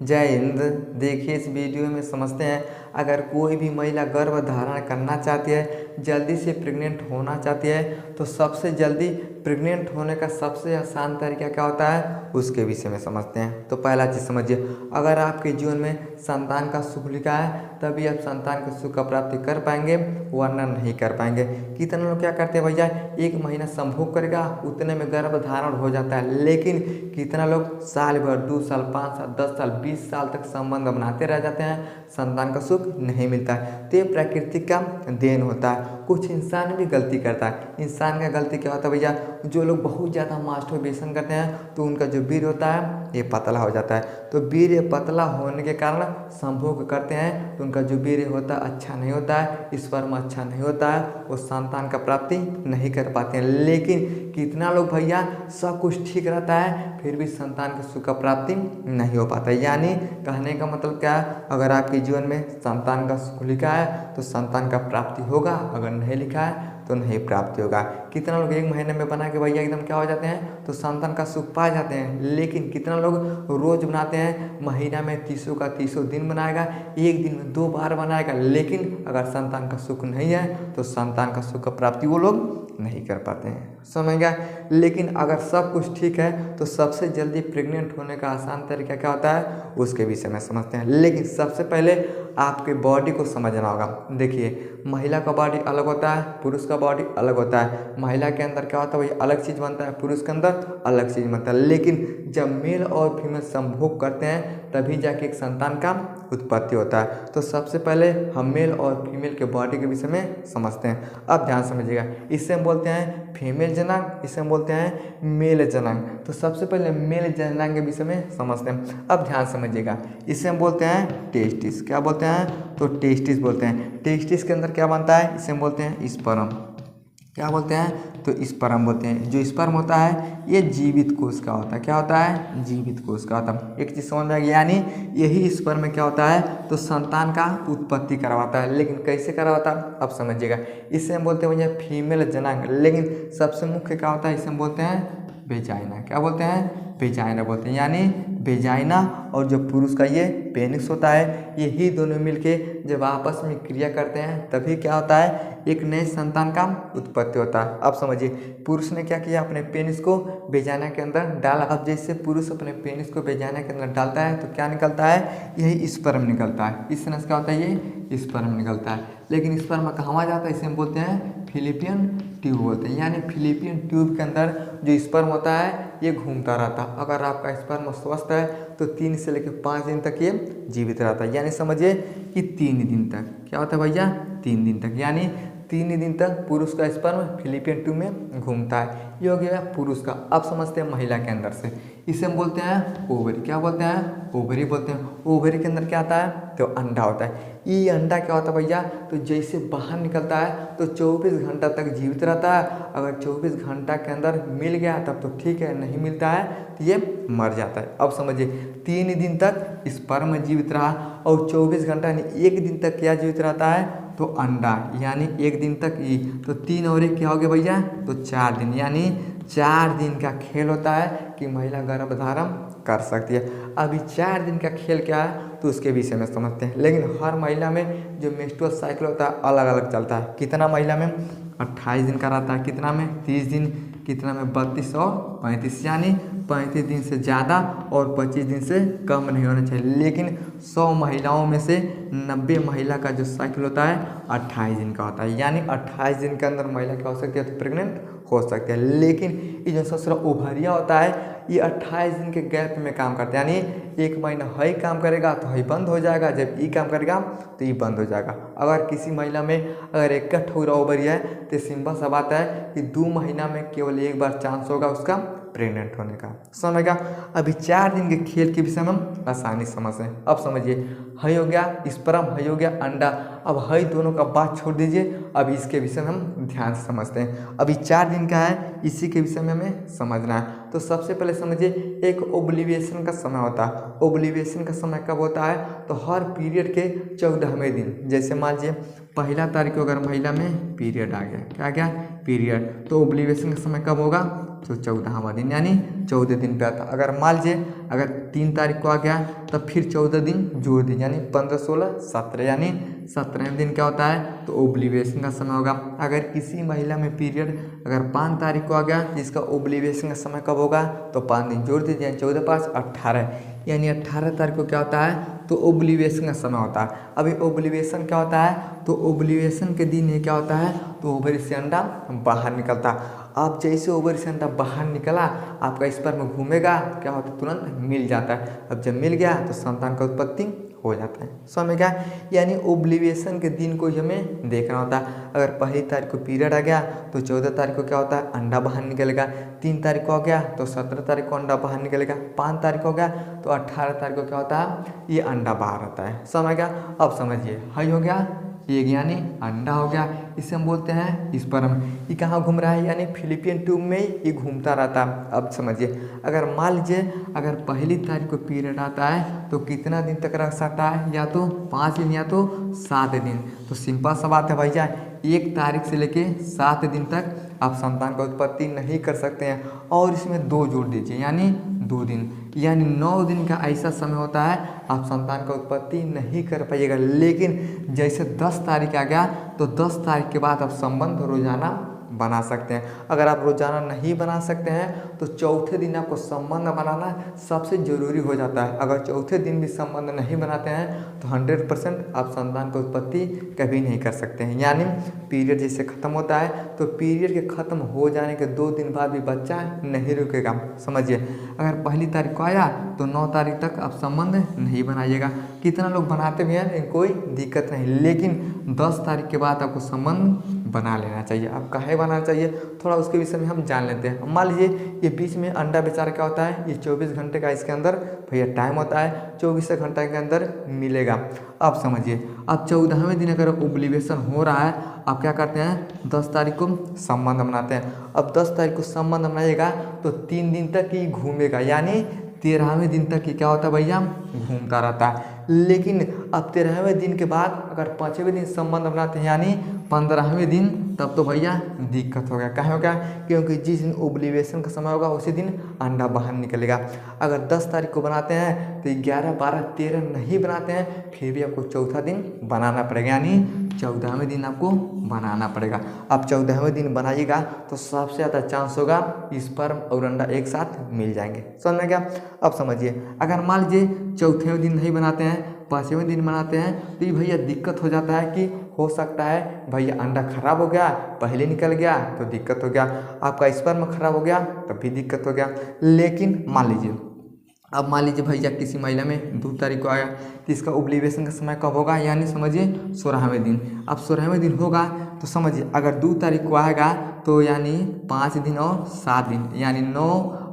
जय हिंद। देखिए इस वीडियो में समझते हैं, अगर कोई भी महिला गर्भ धारण करना चाहती है, जल्दी से प्रेग्नेंट होना चाहती है, तो सबसे जल्दी प्रेग्नेंट होने का सबसे आसान तरीका क्या होता है उसके विषय में समझते हैं। तो पहला चीज़ समझिए, अगर आपके जीवन में संतान का सुख लिखा है तभी आप संतान के सुख का प्राप्ति कर पाएंगे, वरना नहीं कर पाएंगे। कितने लोग क्या करते हैं भैया, 1 महीना संभोग करेगा उतने में गर्भ धारण हो जाता है, लेकिन कितना लोग साल भर, 2 साल, 5 साल, 10 साल, 20 साल तक संबंध बनाते रह जाते हैं, संतान का सुख नहीं मिलता है। तो ये प्रकृति का देन होता है। कुछ इंसान भी गलती करता है। इंसान का गलती क्या होता है भैया, जो लोग बहुत ज़्यादा मास्टरबेशन करते हैं तो उनका जो वीर्य होता है ये पतला हो जाता है। तो वीर्य पतला होने के कारण संभोग करते हैं तो उनका जो वीर्य होता है अच्छा नहीं होता है, स्पर्म अच्छा नहीं होता है, वो संतान का प्राप्ति नहीं कर पाते हैं। लेकिन कितना लोग भैया सब कुछ ठीक रहता है फिर भी संतान के सुख का प्राप्ति नहीं हो पाता है। यानी कहने का मतलब क्या है, अगर आपके जीवन में संतान का सुख लिखा है तो संतान का प्राप्ति होगा, अगर नहीं लिखा है तो नहीं प्राप्ति होगा। कितना लोग 1 महीने में बना के भैया एकदम क्या हो जाते हैं तो संतान का सुख पा जाते हैं, लेकिन कितना लोग रोज बनाते हैं, महीना में 30 का 30 दिन बनाएगा, एक दिन में 2 बार बनाएगा, लेकिन अगर संतान का सुख नहीं है तो संतान का सुख का प्राप्ति वो लोग नहीं कर पाते हैं। समझ गया। लेकिन अगर सब कुछ ठीक है तो सबसे जल्दी प्रेग्नेंट होने का आसान तरीका क्या होता है उसके विषय में समझते हैं। लेकिन सबसे पहले आपके बॉडी को समझना होगा। देखिए, महिला का बॉडी अलग होता है, पुरुष का बॉडी अलग होता है। महिला के अंदर क्या होता है भाई, अलग चीज़ बनता है, पुरुष के अंदर अलग चीज़ बनता है। लेकिन जब मेल और फीमेल संभोग करते हैं तभी जाके एक संतान का उत्पत्ति होता है। तो सबसे पहले हम मेल और फीमेल के बॉडी के विषय में समझते हैं। अब ध्यान समझिएगा, इससे हम बोलते हैं फीमेल जनांग, इसे हम बोलते हैं मेल जनांग। तो सबसे पहले मेल जनांग के विषय में समझते हैं। अब ध्यान समझिएगा, इसे हम बोलते हैं टेस्टिस। क्या बोलते हैं तो टेस्टिस बोलते हैं। टेस्टिस के अंदर क्या बनता है, इसे हम बोलते हैं स्पर्म। क्या बोलते हैं तो स्पर्म बोलते हैं। जो स्पर्म होता है ये जीवित कोश का होता है। क्या होता है, जीवित कोश का होता है। एक चीज़ समझ में आ गई, यानी यही स्पर्म में क्या होता है तो संतान का उत्पत्ति करवाता है। लेकिन कैसे करवाता है अब समझिएगा। इसे हम बोलते हैं भैया फीमेल जनांग, लेकिन सबसे मुख्य क्या होता है, इसे हम बोलते हैं वेजाइना। क्या बोलते हैं, वेजाइना बोलते हैं। यानी वेजाइना और जो पुरुष का ये पेनिस होता है, यही दोनों मिलके जब आपस में क्रिया करते हैं तभी क्या होता है, एक नए संतान का उत्पत्ति होता है। अब समझिए, पुरुष ने क्या किया, अपने पेनिस को वेजाइना के अंदर डाला। अब जैसे पुरुष अपने पेनिस को वेजाइना के अंदर डालता है तो क्या निकलता है, यही स्पर्म निकलता है। इस तरह से क्या होता है, ये स्पर्म निकलता है। लेकिन स्पर्म कहाँ जाता है, इसे हम बोलते हैं फिलिपियन ट्यूब बोलते हैं। यानी फिलिपियन ट्यूब के अंदर जो स्पर्म होता है ये घूमता रहता है। अगर आपका स्पर्म स्वस्थ है तो 3 से लेकर 5 दिन तक ये जीवित रहता है। यानी समझिए कि 3 दिन तक क्या होता है भैया, 3 दिन तक, यानी 3 दिन तक पुरुष का स्पर्म फिलिपियन ट्यूब में घूमता है। ये हो गया पुरुष का। अब समझते हैं महिला के अंदर से, इसे हम बोलते हैं ओवरी। क्या बोलते हैं, ओवरी बोलते हैं। ओवरी के अंदर क्या आता है तो अंडा होता है। ये अंडा क्या होता है भैया, तो जैसे बाहर निकलता है तो 24 घंटा तक जीवित रहता है। अगर 24 घंटा के अंदर मिल गया तब तो ठीक है, नहीं मिलता है तो ये मर जाता है। अब समझिए, 3 दिन तक स्पर्म जीवित रहा और 24 घंटा यानी 1 दिन तक क्या जीवित रहता है तो अंडा, यानी 1 दिन तक ही। तो 3 और 1 क्या हो गया भैया तो 4 दिन, यानी 4 दिन का खेल होता है कि महिला गर्भ धारण कर सकती है। अभी 4 दिन का खेल क्या है तो उसके विषय में समझते हैं। लेकिन हर महिला में जो मेंस्ट्रुअल साइकिल होता है अलग अलग चलता है। कितना महिला में 28 दिन का रहता है, कितना में 30 दिन, कितना में 32 और 35, यानी 35 दिन से ज़्यादा और 25 दिन से कम नहीं होना चाहिए। लेकिन 100 महिलाओं में से 90 महिला का जो साइकिल होता है 28 दिन का होता है। यानी 28 दिन के अंदर महिला क्या हो सकती है तो प्रेग्नेंट हो सकती है। लेकिन ये जो ससुरा ओवरिया होता है ये 28 दिन के गैप में काम करता है। यानी 1 महीना हई काम करेगा तो हई बंद हो जाएगा, जब ई काम करेगा तो ई बंद हो जाएगा। अगर किसी महिला में अगर एक ठोरा ओवरिया है तो सिंपल सा बात है कि 2 महीना में केवल 1 बार चांस होगा उसका प्रेग्नेंट होने का। समझेगा। अभी 4 दिन के खेल के विषय में हम आसानी समझते हैं। अब समझिए, हई हो गया स्पर्म, हई हो गया अंडा। अब हई दोनों का बात छोड़ दीजिए, अब इसके विषय में हम ध्यान से समझते हैं। अभी 4 दिन का है, इसी के विषय में हमें समझना है। तो सबसे पहले समझिए, एक ओवुलेशन का समय होता है। ओवुलेशन का समय कब होता है तो हर पीरियड के 14वें दिन। जैसे मान लीजिए 1 तारीख को अगर महिला में पीरियड आ गया, क्या गया पीरियड, तो ओवुलेशन का समय कब होगा तो 14वां दिन, यानी 14 दिन पे आता। अगर मान लीजिए अगर 3 तारीख को आ गया तो फिर 14 दिन जोड़ दीजिए, यानी 15, 16, 17, यानी 17वें दिन क्या होता है तो ओव्यूलेशन का समय होगा। अगर किसी महिला में पीरियड अगर 5 तारीख को आ गया तो इसका ओव्यूलेशन का समय कब होगा तो 5 दिन जोड़ दीजिए, 14, 5, 18, यानी 18 तारीख को क्या होता है तो ओव्यूलेशन का समय होता है। अभी ओव्यूलेशन क्या होता है तो ओव्यूलेशन के दिन ये क्या होता है तो ओवरी से अंडा बाहर निकलता है। अब जैसे ओवरी से अंडा बाहर निकला आपका स्पर्म घूमेगा क्या होता है तुरंत मिल जाता है। अब जब मिल गया तो संतान का उत्पत्ति हो जाता है। समझ गया, यानी ओव्यूलेशन के दिन को हमें देखना होता है। अगर पहली तारीख को पीरियड आ गया तो 14 तारीख को क्या होता है अंडा बाहर निकलेगा, 3 तारीख को आ गया तो 17 तारीख को अंडा बाहर निकलेगा, 5 तारीख को हो गया तो 18 तारीख को क्या होता है ये अंडा बाहर आता है। समझ गया, अब समझिए हई हो गया एग यानी अंडा हो गया, इसे हम बोलते हैं स्पर्म। ये कहाँ घूम रहा है यानी फिलिपियन ट्यूब में ये घूमता रहता है। अब समझिए अगर मान लीजिए अगर पहली तारीख को पीरियड आता है तो कितना दिन तक रख सकता है, या तो 5 दिन या तो 7 दिन। तो सिंपल सा बात है भैया, 1 तारीख से लेके 7 दिन तक आप संतान का उत्पत्ति नहीं कर सकते हैं। और इसमें 2 जोड़ दीजिए यानी 2 दिन, यानी 9 दिन का ऐसा समय होता है आप संतान का उत्पत्ति नहीं कर पाइएगा। लेकिन जैसे 10 तारीख आ गया तो 10 तारीख के बाद आप संबंध रोजाना बना सकते हैं। अगर आप रोजाना नहीं बना सकते हैं तो चौथे दिन आपको संबंध बनाना सबसे ज़रूरी हो जाता है। अगर चौथे दिन भी संबंध नहीं बनाते हैं तो 100% आप संतान की उत्पत्ति कभी नहीं कर सकते हैं। यानी पीरियड जैसे ख़त्म होता है तो पीरियड के ख़त्म हो जाने के 2 दिन बाद भी बच्चा नहीं रुकेगा। समझिए अगर पहली तारीख को आया तो 9 तारीख तक आप संबंध नहीं बनाइएगा। कितना लोग बनाते भी हैं कोई दिक्कत नहीं, लेकिन 10 तारीख के बाद आपको संबंध बना लेना चाहिए। आप काहे बनाना चाहिए थोड़ा उसके विषय में हम जान लेते हैं। मान लीजिए ये बीच में अंडा बेचारा क्या होता है ये 24 घंटे का इसके अंदर भैया टाइम होता है, 24 घंटे के अंदर मिलेगा। अब समझिए अब 14वें दिन अगर ओव्यूलेशन हो रहा है आप क्या करते हैं 10 तारीख को संबंध बनाते हैं। अब 10 तारीख को संबंध बनाइएगा तो 3 दिन तक ही घूमेगा, यानी 13वें दिन तक ही क्या होता है भैया घूमता रहता है। लेकिन अब 13वें दिन के बाद अगर 5वें दिन संबंध बनाते हैं यानी 15वें दिन, तब तो भैया दिक्कत हो गया। क्या हो गया क्योंकि जिस दिन ओव्यूलेशन का समय होगा उसी दिन अंडा बाहर निकलेगा। अगर 10 तारीख को बनाते हैं तो 11, 12, 13 नहीं बनाते हैं फिर भी आपको चौथा दिन बनाना पड़ेगा, यानी 14वें दिन आपको बनाना पड़ेगा। अब 14वें दिन बनाइएगा तो सबसे ज़्यादा चांस होगा स्पर्म और अंडा एक साथ मिल जाएंगे। समझ में गया। अब समझिए अगर मान लीजिए चौथे दिन नहीं बनाते हैं 5वें दिन बनाते हैं तो ये भैया दिक्कत हो जाता है कि हो सकता है भैया अंडा खराब हो गया पहले निकल गया तो दिक्कत हो गया, आपका स्पर्म खराब हो गया तब भी दिक्कत हो गया। लेकिन मान लीजिए भैया किसी महिला में 2 तारीख को आया तो इसका ओव्यूलेशन का समय कब होगा यानी समझिए 16वें दिन। अब 16वें दिन होगा तो समझिए अगर 2 तारीख को आएगा तो यानी 5 दिन और 7 दिन, यानी 9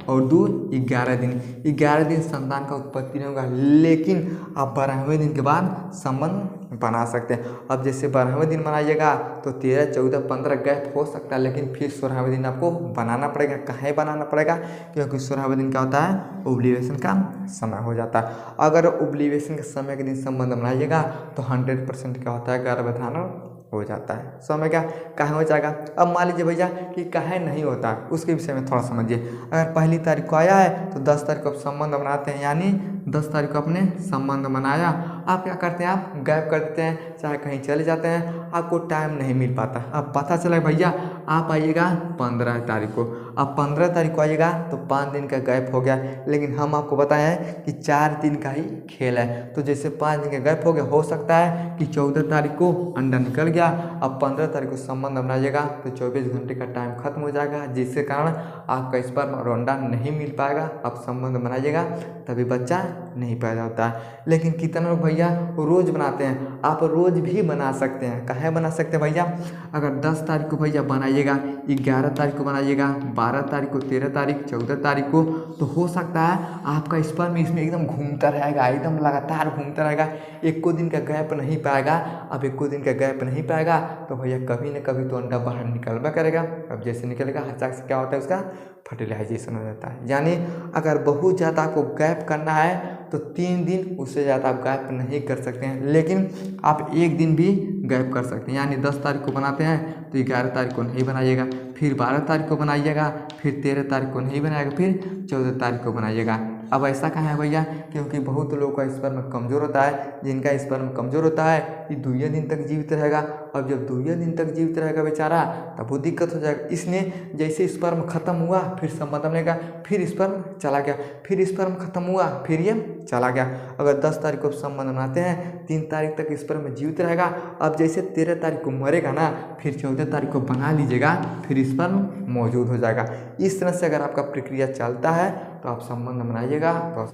और 2 11 दिन। 11 दिन संतान का उत्पत्ति नहीं होगा, लेकिन आप 12वें दिन के बाद संबंध बना सकते हैं। अब जैसे 12वें दिन बनाइएगा तो 13, 14, 15 गैप हो सकता है, लेकिन फिर 16वें दिन आपको बनाना पड़ेगा। काहे बनाना पड़ेगा क्योंकि 16वें दिन क्या होता है ओव्यूलेशन का समय हो जाता है। अगर ओव्यूलेशन के समय के दिन संबंध बनाइएगा तो 100% क्या होता है गर्भधारण हो जाता है। समझ क्या काहे हो जाएगा। अब मान लीजिए भैया कि काहे नहीं होता उसके विषय में थोड़ा समझिए। अगर पहली तारीख को आया है तो 10 तारीख को आप संबंध बनाते हैं, यानी 10 तारीख को आपने संबंध बनाया, आप क्या करते हैं आप गैप कर देते हैं, चाहे कहीं चले जाते हैं, आपको टाइम नहीं मिल पाता। अब पता चला भैया आप आइएगा 15 तारीख को, अब 15 तारीख को आइएगा तो 5 दिन का गैप हो गया। लेकिन हम आपको बताए हैं कि 4 दिन का ही खेल है, तो जैसे 5 दिन का गैप हो गया हो सकता है कि 14 तारीख को अंडा निकल गया। अब 15 तारीख को संबंध बनाइएगा तो 24 घंटे का टाइम खत्म हो जाएगा, जिसके कारण आपका स्पर्म और अंडा नहीं मिल पाएगा। आप संबंध बनाइएगा तभी बच्चा नहीं पैदा होता है। लेकिन कितना लोग भैया रोज़ बनाते हैं, आप रोज़ भी बना सकते हैं। काहे बना सकते हैं भैया, अगर 10 तारीख को भैया बनाइएगा, 11 तारीख को बनाइएगा, 12 तारीख को, 13 तारीख, 14 तारीख को, तो हो सकता है आपका स्पर्म इसमें एकदम घूमता रहेगा, एकदम लगातार घूमता रहेगा, एक को दिन का गैप नहीं पाएगा। अब एक को दिन का गैप नहीं पाएगा तो भैया कभी न कभी तो अंडा बाहर निकलवा करेगा। अब जैसे निकलेगा हचाक से क्या होता है उसका फर्टिलाइजेशन हो जाता है। यानी अगर बहुत ज़्यादा आपको गैप करना है तो 3 दिन, उससे ज़्यादा आप गैप नहीं कर सकते हैं, लेकिन आप 1 दिन भी गैप कर सकते हैं। यानी 10 तारीख को बनाते हैं तो 11 तारीख को नहीं बनाइएगा, फिर 12 तारीख को बनाइएगा, फिर 13 तारीख को नहीं बनाइएगा, फिर 14 तारीख को बनाइएगा। अब ऐसा कहाँ है भैया, क्योंकि बहुत लोगों का स्पर्म कमज़ोर होता है। जिनका स्पर्म कमज़ोर होता है ये 2 दिन तक जीवित रहेगा। अब जब 2 दिन तक जीवित रहेगा बेचारा तब वो दिक्कत हो जाएगा। इसलिए जैसे स्पर्म खत्म हुआ फिर संबंध बनेगा, फिर स्पर्म चला गया, फिर स्पर्म खत्म हुआ फिर ये चला गया। अगर 10 तारीख को संबंध बनाते हैं 3 तारीख तक स्पर्म जीवित रहेगा। अब जैसे 13 तारीख को मरेगा ना, फिर 14 तारीख को बना लीजिएगा, फिर स्पर्म मौजूद हो जाएगा। इस तरह से अगर आपका प्रक्रिया चलता है तो आप संबंध बनाइएगा तो